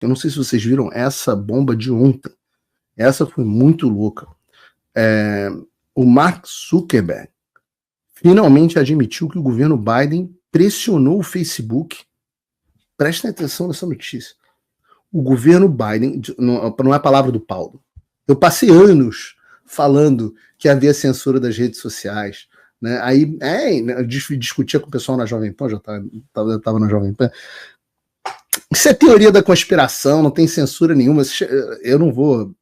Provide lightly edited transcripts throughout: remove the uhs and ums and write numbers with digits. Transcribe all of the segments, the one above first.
Eu não sei se vocês viram essa bomba de ontem. Essa foi muito louca. O Mark Zuckerberg finalmente admitiu que o governo Biden pressionou o Facebook. Prestem atenção nessa notícia. O governo Biden, não é a palavra do Paulo. Eu passei anos falando que havia censura das redes sociais, né? Aí eu discutia com o pessoal na Jovem Pan, já estava na Jovem Pan. Isso é teoria da conspiração, não tem censura nenhuma. Eu não vou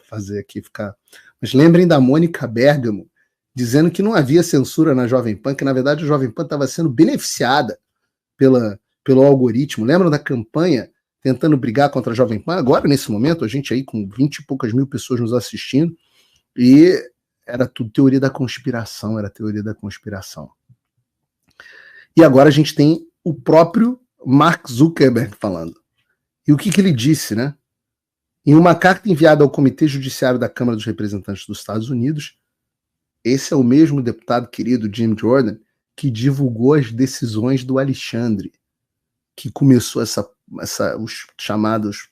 fazer aqui ficar. Mas lembrem da Mônica Bergamo dizendo que não havia censura na Jovem Pan, que na verdade a Jovem Pan estava sendo beneficiada pelo algoritmo. Lembram da campanha tentando brigar contra a Jovem Pan? Agora, nesse momento, a gente aí com 20 e poucas mil pessoas nos assistindo, e era tudo teoria da conspiração, E agora a gente tem o próprio Mark Zuckerberg falando. E o que ele disse, né? Em uma carta enviada ao Comitê Judiciário da Câmara dos Representantes dos Estados Unidos, esse é o mesmo deputado querido Jim Jordan que divulgou as decisões do Alexandre, que começou os chamados,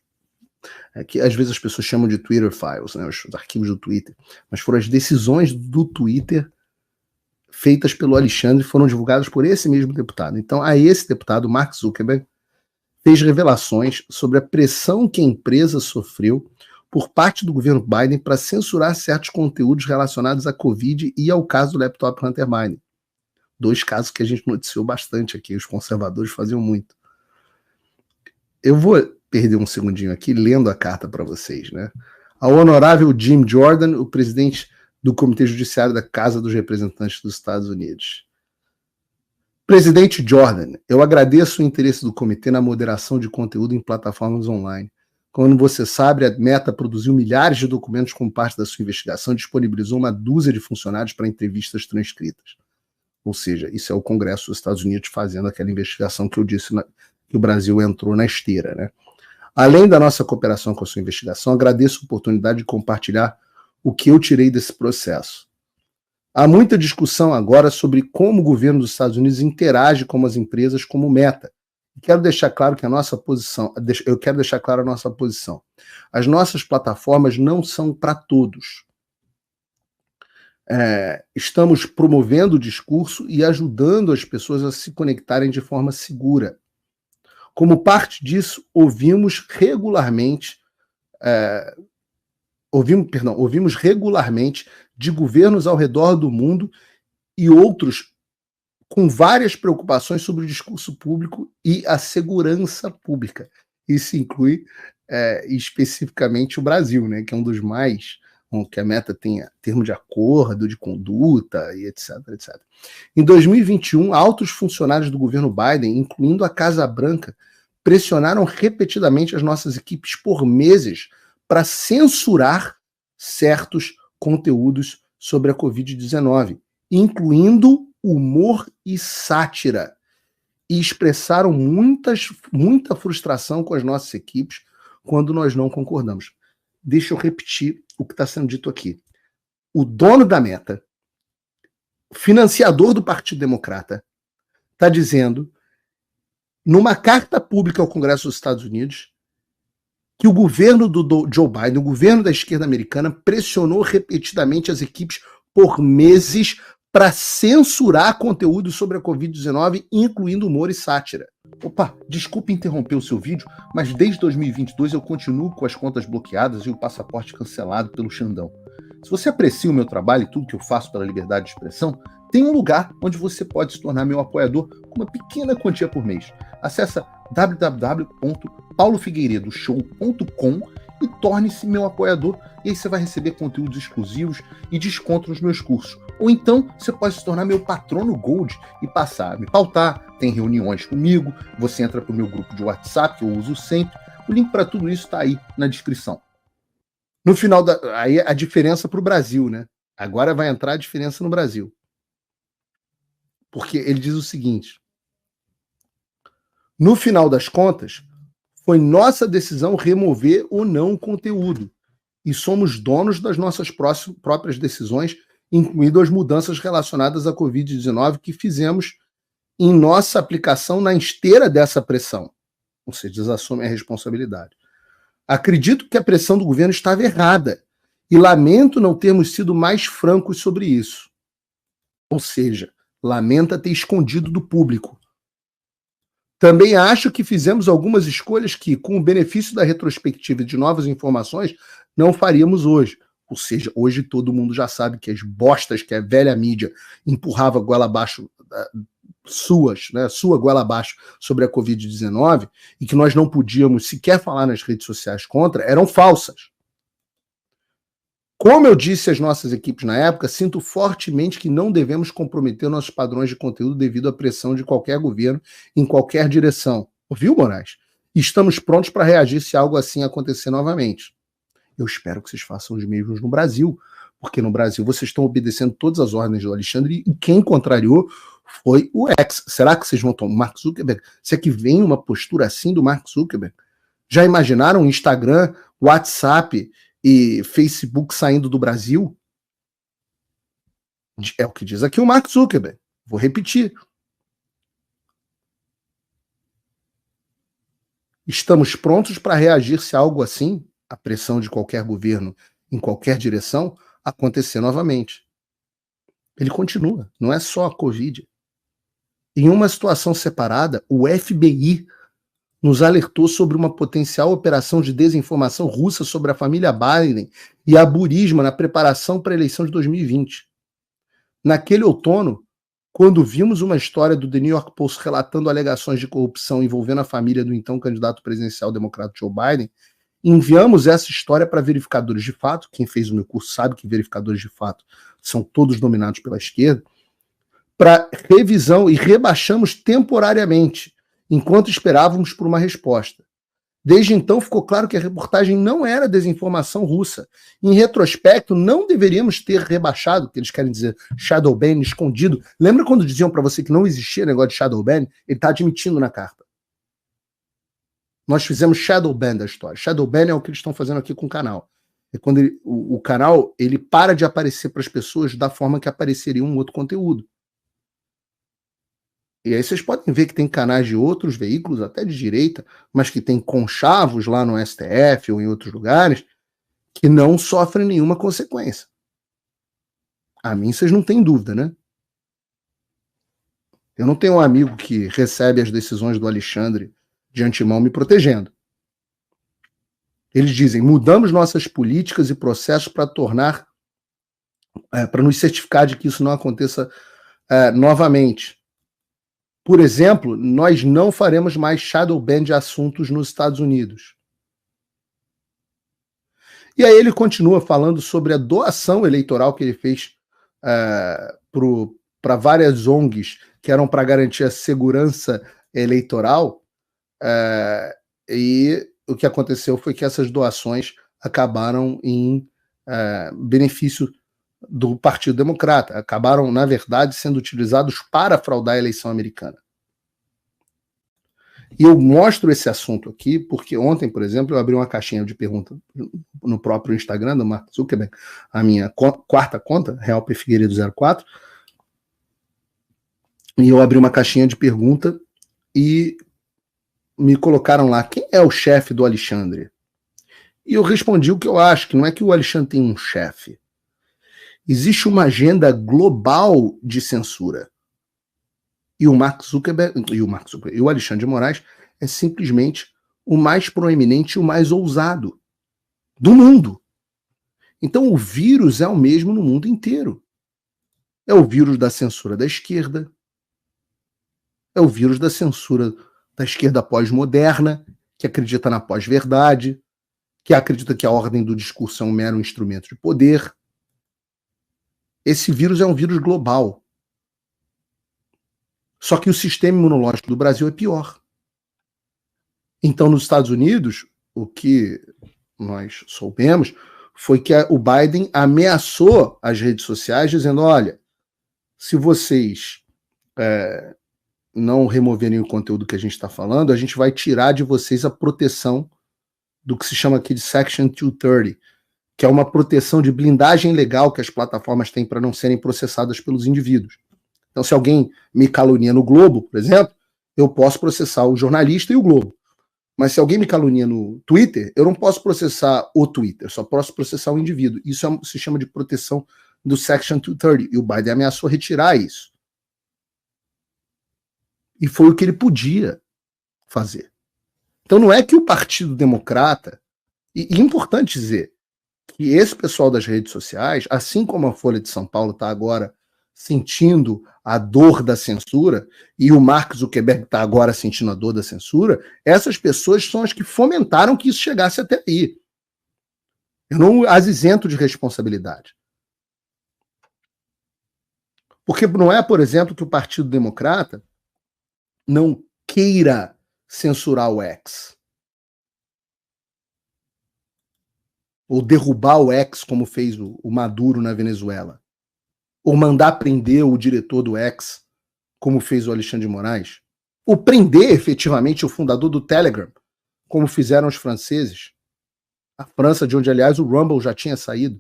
que às vezes as pessoas chamam de Twitter Files, né, os arquivos do Twitter, mas foram as decisões do Twitter feitas pelo Alexandre, foram divulgadas por esse mesmo deputado. Então, esse deputado, Mark Zuckerberg, fez revelações sobre a pressão que a empresa sofreu por parte do governo Biden para censurar certos conteúdos relacionados à Covid e ao caso do laptop Hunter Biden. 2 casos que a gente noticiou bastante aqui, os conservadores faziam muito. Eu vou perder um segundinho aqui lendo a carta para vocês, né? Ao honorável Jim Jordan, o presidente do Comitê Judiciário da Casa dos Representantes dos Estados Unidos. Presidente Jordan, eu agradeço o interesse do comitê na moderação de conteúdo em plataformas online. Como você sabe, a Meta produziu milhares de documentos como parte da sua investigação e disponibilizou uma dúzia de funcionários para entrevistas transcritas. Ou seja, isso é o Congresso dos Estados Unidos fazendo aquela investigação que eu disse que o Brasil entrou na esteira, né? Além da nossa cooperação com a sua investigação, agradeço a oportunidade de compartilhar o que eu tirei desse processo. Há muita discussão agora sobre como o governo dos Estados Unidos interage com as empresas como Meta. Quero deixar claro que a nossa posição. Eu quero deixar clara a nossa posição. As nossas plataformas não são para todos. Estamos promovendo o discurso e ajudando as pessoas a se conectarem de forma segura. Como parte disso, ouvimos regularmente de governos ao redor do mundo e outros com várias preocupações sobre o discurso público e a segurança pública. Isso inclui especificamente o Brasil, né, que é um dos mais, que a Meta tem termo de acordo, de conduta e etc, etc. Em 2021, altos funcionários do governo Biden, incluindo a Casa Branca, pressionaram repetidamente as nossas equipes por meses para censurar certos conteúdos sobre a Covid-19, incluindo humor e sátira, e expressaram muita frustração com as nossas equipes quando nós não concordamos. Deixa eu repetir o que está sendo dito aqui. O dono da Meta, financiador do Partido Democrata, está dizendo, numa carta pública ao Congresso dos Estados Unidos, que o governo do Joe Biden, o governo da esquerda americana, pressionou repetidamente as equipes por meses para censurar conteúdo sobre a Covid-19, incluindo humor e sátira. Opa, desculpe interromper o seu vídeo, mas desde 2022 eu continuo com as contas bloqueadas e o passaporte cancelado pelo Xandão. Se você aprecia o meu trabalho e tudo que eu faço pela liberdade de expressão, tem um lugar onde você pode se tornar meu apoiador com uma pequena quantia por mês. Acesse www.paulofigueiredoshow.com e torne-se meu apoiador, e aí você vai receber conteúdos exclusivos e desconto nos meus cursos. Ou então você pode se tornar meu patrono Gold e passar a me pautar, tem reuniões comigo, você entra para o meu grupo de WhatsApp, que eu uso sempre. O link para tudo isso está aí na descrição. No final, aí a diferença para o Brasil, né? Agora vai entrar a diferença no Brasil. Porque ele diz o seguinte: no final das contas, foi nossa decisão remover ou não o conteúdo. E somos donos das nossas próprias decisões, incluindo as mudanças relacionadas à Covid-19 que fizemos em nossa aplicação na esteira dessa pressão. ou seja, desassumem a responsabilidade. Acredito que a pressão do governo estava errada e lamento não termos sido mais francos sobre isso. Ou seja, lamenta ter escondido do público. Também acho que fizemos algumas escolhas que, com o benefício da retrospectiva e de novas informações, não faríamos hoje. Ou seja, hoje todo mundo já sabe que as bostas que a velha mídia empurrava goela abaixo, sua goela abaixo sobre a Covid-19, e que nós não podíamos sequer falar nas redes sociais contra, eram falsas. Como eu disse às nossas equipes na época, sinto fortemente que não devemos comprometer nossos padrões de conteúdo devido à pressão de qualquer governo em qualquer direção. Ouviu, Moraes? E estamos prontos para reagir se algo assim acontecer novamente. Eu espero que vocês façam os mesmos no Brasil, porque no Brasil vocês estão obedecendo todas as ordens do Alexandre e quem contrariou foi o X. Será que vocês vão tomar o Mark Zuckerberg? Se é que vem uma postura assim do Mark Zuckerberg? Já imaginaram Instagram, WhatsApp e Facebook saindo do Brasil? É o que diz aqui o Mark Zuckerberg. Vou repetir. Estamos prontos para reagir se algo assim, a pressão de qualquer governo em qualquer direção, acontecer novamente. Ele continua, não é só a Covid. Em uma situação separada, o FBI nos alertou sobre uma potencial operação de desinformação russa sobre a família Biden e a Burisma na preparação para a eleição de 2020. Naquele outono, quando vimos uma história do The New York Post relatando alegações de corrupção envolvendo a família do então candidato presidencial democrata Joe Biden, enviamos essa história para verificadores de fato. Quem fez o meu curso sabe que verificadores de fato são todos dominados pela esquerda, para revisão e rebaixamos temporariamente, enquanto esperávamos por uma resposta. Desde então ficou claro que a reportagem não era desinformação russa. Em retrospecto, não deveríamos ter rebaixado, que eles querem dizer shadow ban, escondido. Lembra quando diziam para você que não existia negócio de shadow ban? Ele está admitindo na carta. Nós fizemos shadow ban da história. Shadow ban é o que eles estão fazendo aqui com o canal. É quando o canal ele para de aparecer para as pessoas da forma que apareceria um outro conteúdo. E aí vocês podem ver que tem canais de outros veículos, até de direita, mas que tem conchavos lá no STF ou em outros lugares, que não sofrem nenhuma consequência. A mim vocês não têm dúvida, né? Eu não tenho um amigo que recebe as decisões do Alexandre de antemão me protegendo. Eles dizem, mudamos nossas políticas e processos para para nos certificar de que isso não aconteça novamente. Por exemplo, nós não faremos mais shadow ban de assuntos nos Estados Unidos. E aí ele continua falando sobre a doação eleitoral que ele fez para várias ONGs que eram para garantir a segurança eleitoral, e o que aconteceu foi que essas doações acabaram em benefício do Partido Democrata, acabaram, na verdade, sendo utilizados para fraudar a eleição americana. E eu mostro esse assunto aqui porque ontem, por exemplo, eu abri uma caixinha de pergunta no próprio Instagram do Mark Zuckerberg, a minha quarta conta, Real P. Figueiredo 04, e eu abri uma caixinha de pergunta e me colocaram lá, quem é o chefe do Alexandre? E eu respondi o que eu acho, que não é que o Alexandre tem um chefe. Existe uma agenda global de censura. E o Mark Zuckerberg, e o Alexandre de Moraes é simplesmente o mais proeminente e o mais ousado do mundo. Então o vírus é o mesmo no mundo inteiro. É o vírus da censura da esquerda, é o vírus da censura da esquerda pós-moderna, que acredita na pós-verdade, que acredita que a ordem do discurso é um mero instrumento de poder. Esse vírus é um vírus global. Só que o sistema imunológico do Brasil é pior. Então, nos Estados Unidos, o que nós soubemos foi que o Biden ameaçou as redes sociais dizendo, olha, se vocês não removerem o conteúdo que a gente está falando, a gente vai tirar de vocês a proteção do que se chama aqui de Section 230, que é uma proteção de blindagem legal que as plataformas têm para não serem processadas pelos indivíduos. Então, se alguém me calunia no Globo, por exemplo, eu posso processar o jornalista e o Globo. Mas se alguém me calunia no Twitter, eu não posso processar o Twitter, só posso processar o indivíduo. Isso se chama de proteção do Section 230, e o Biden ameaçou retirar isso. E foi o que ele podia fazer. Então não é que o Partido Democrata, e é importante dizer que esse pessoal das redes sociais, assim como a Folha de São Paulo está agora sentindo a dor da censura, e o Mark Zuckerberg está agora sentindo a dor da censura, essas pessoas são as que fomentaram que isso chegasse até aí. Eu não as isento de responsabilidade. Porque não é, por exemplo, que o Partido Democrata não queira censurar o X. Ou derrubar o X, como fez o Maduro na Venezuela. Ou mandar prender o diretor do X, como fez o Alexandre de Moraes. Ou prender efetivamente o fundador do Telegram, como fizeram os franceses. A França, de onde, aliás, o Rumble já tinha saído.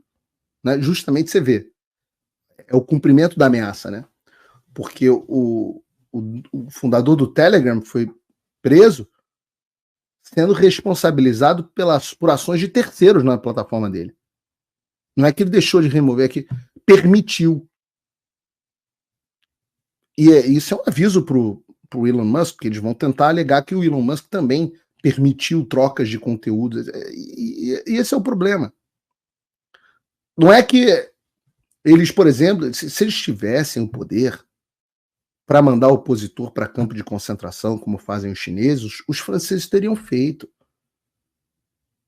Né? Justamente você vê. É o cumprimento da ameaça, né? Porque o fundador do Telegram foi preso sendo responsabilizado por ações de terceiros na plataforma dele. Não é que ele deixou de remover, é que permitiu. E isso é um aviso para o Elon Musk, porque eles vão tentar alegar que o Elon Musk também permitiu trocas de conteúdo. E esse é o problema. Não é que eles, por exemplo, se eles tivessem o poder para mandar o opositor para campo de concentração, como fazem os chineses, os franceses teriam feito.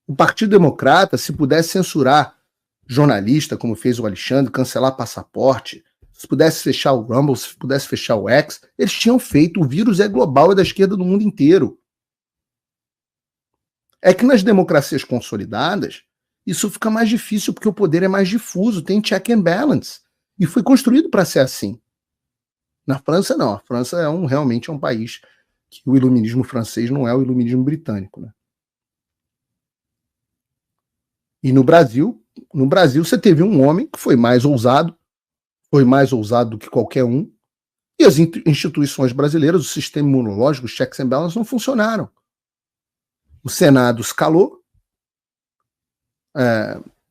O Partido Democrata, se pudesse censurar jornalista, como fez o Alexandre, cancelar passaporte, se pudesse fechar o Rumble, se pudesse fechar o X, eles tinham feito. O vírus é global, é da esquerda do mundo inteiro. É que nas democracias consolidadas, isso fica mais difícil porque o poder é mais difuso, tem check and balance. E foi construído para ser assim. Na França, não. A França realmente é um país que o iluminismo francês não é o iluminismo britânico. Né? E no Brasil você teve um homem que foi mais ousado do que qualquer um, e as instituições brasileiras, o sistema imunológico, os checks and balances não funcionaram. O Senado escalou,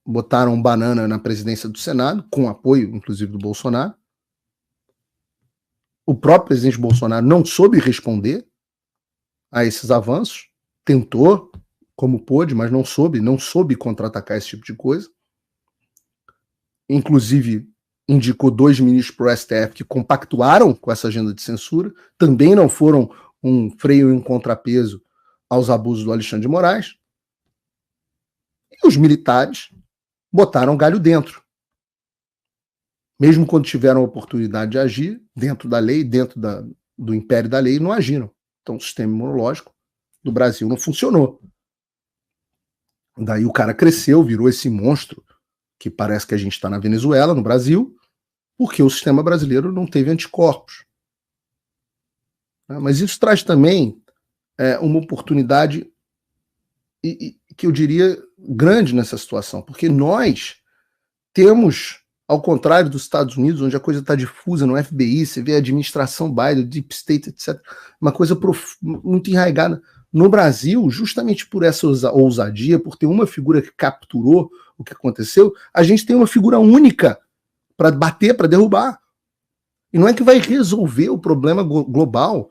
botaram banana na presidência do Senado, com apoio, inclusive, do Bolsonaro. O próprio presidente Bolsonaro não soube responder a esses avanços, tentou, como pôde, mas não soube contra-atacar esse tipo de coisa. Inclusive, indicou 2 ministros para o STF que compactuaram com essa agenda de censura, também não foram um freio e um contrapeso aos abusos do Alexandre de Moraes. E os militares botaram galho dentro. Mesmo quando tiveram a oportunidade de agir, dentro da lei, dentro do império da lei, não agiram. Então o sistema imunológico do Brasil não funcionou. Daí o cara cresceu, virou esse monstro que parece que a gente está na Venezuela, no Brasil, porque o sistema brasileiro não teve anticorpos. Mas isso traz também uma oportunidade que eu diria grande nessa situação, porque nós temos, ao contrário dos Estados Unidos, onde a coisa está difusa no FBI, você vê a administração Biden, Deep State, etc., uma coisa muito enraizada. No Brasil, justamente por essa ousadia, por ter uma figura que capturou o que aconteceu, a gente tem uma figura única para bater, para derrubar. E não é que vai resolver o problema global,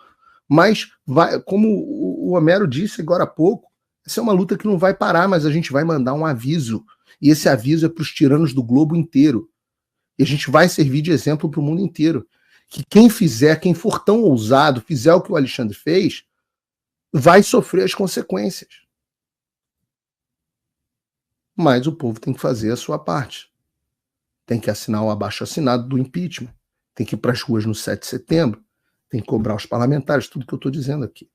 mas vai, como o Homero disse agora há pouco, essa é uma luta que não vai parar, mas a gente vai mandar um aviso. E esse aviso é para os tiranos do globo inteiro. E a gente vai servir de exemplo para o mundo inteiro. Que quem for tão ousado, fizer o que o Alexandre fez, vai sofrer as consequências. Mas o povo tem que fazer a sua parte. Tem que assinar o abaixo-assinado do impeachment. Tem que ir para as ruas no 7 de setembro. Tem que cobrar os parlamentares, tudo que eu estou dizendo aqui.